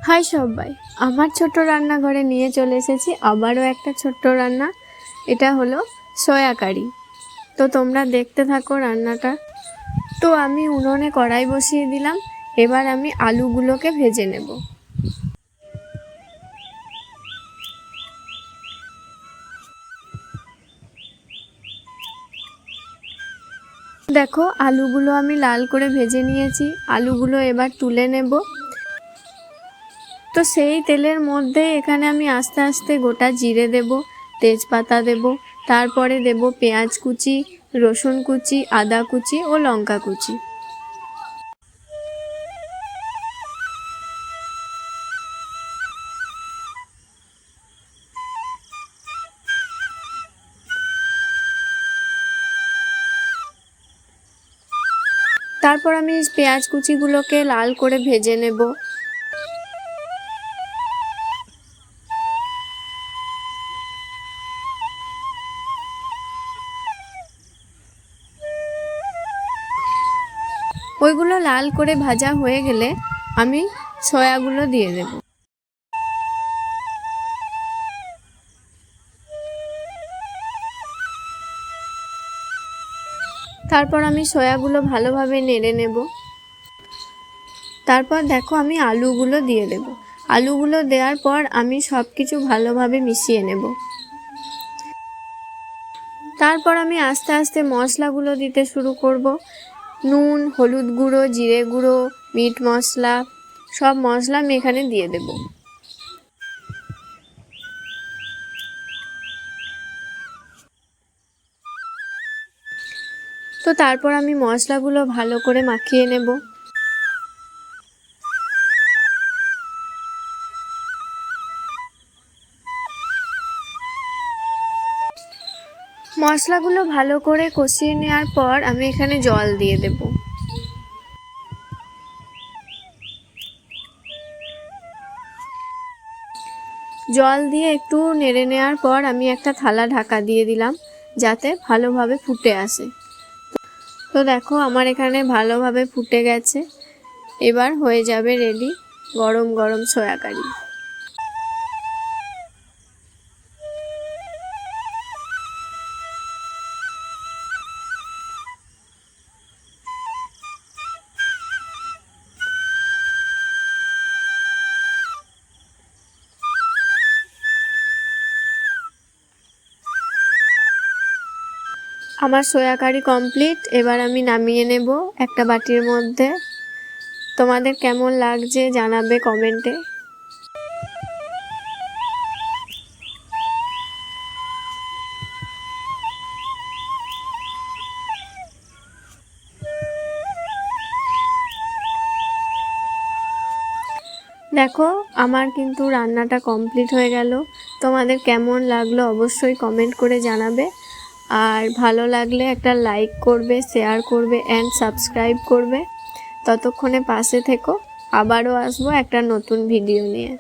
High সবাই, আমার ছোট্ট রান্নাঘরে নিয়ে চলে এসেছি আবারও একটা ছোট্ট রান্না। এটা হলো সয়া কারি। তো তোমরা দেখতে থাকো রান্নাটা। তো আমি উনুনে কড়াই বসিয়ে দিলাম। এবার আমি আলুগুলোকে ভেজে নেব। দেখো আলুগুলো আমি লাল করে ভেজে নিয়েছি। আলুগুলো এবার তুলে নেব। তো সেই তেলের মধ্যে এখানে আমি আস্তে আস্তে গোটা জিরে দেব, তেজপাতা দেব, তারপরে দেব পেঁয়াজ কুচি, রসুন কুচি, আদা কুচি ও লঙ্কা কুচি। তারপর আমি পেঁয়াজ কুচিগুলোকে লাল করে ভেজে নেব। ওইগুলো লাল করে ভাজা হয়ে গেলে আমি সয়াগুলো দিয়ে দেব। তারপর আমি সয়াগুলো ভালোভাবে নেড়ে নেব। তারপর দেখো আমি আলুগুলো দিয়ে দেব। আলুগুলো দেওয়ার পর আমি সব কিছু ভালোভাবে মিশিয়ে নেব। তারপর আমি আস্তে আস্তে মশলাগুলো দিতে শুরু করব। নুন, হলুদ গুঁড়ো, জিরে গুঁড়ো, মিট মশলা, সব মশলা আমি এখানে দিয়ে দেব। তো তারপর আমি মশলাগুলো ভালো করে মাখিয়ে নেব। মশলাগুলো ভালো করে কষিয়ে নেওয়ার পর আমি এখানে জল দিয়ে দেব। জল দিয়ে একটু নেড়ে নেওয়ার পর আমি একটা থালা ঢাকা দিয়ে দিলাম যাতে ভালোভাবে ফুটে আসে। তো দেখো আমার এখানে ভালোভাবে ফুটে গেছে। এবার হয়ে যাবে রেডি গরম গরম সয়া কারি। আমার সয়া কারি কমপ্লিট। এবার আমি নামিয়ে নেব একটা বাটির মধ্যে। তোমাদের কেমন লাগছে জানাবে কমেন্টে। দেখো আমার কিন্তু রান্নাটা কমপ্লিট হয়ে গেল। তোমাদের কেমন লাগলো অবশ্যই কমেন্ট করে জানাবে। আর ভালো লাগলে একটা লাইক করবে, শেয়ার করবে অ্যান্ড সাবস্ক্রাইব করবে। ততক্ষণে পাশে থেকো। আবারও আসবো একটা নতুন ভিডিও নিয়ে।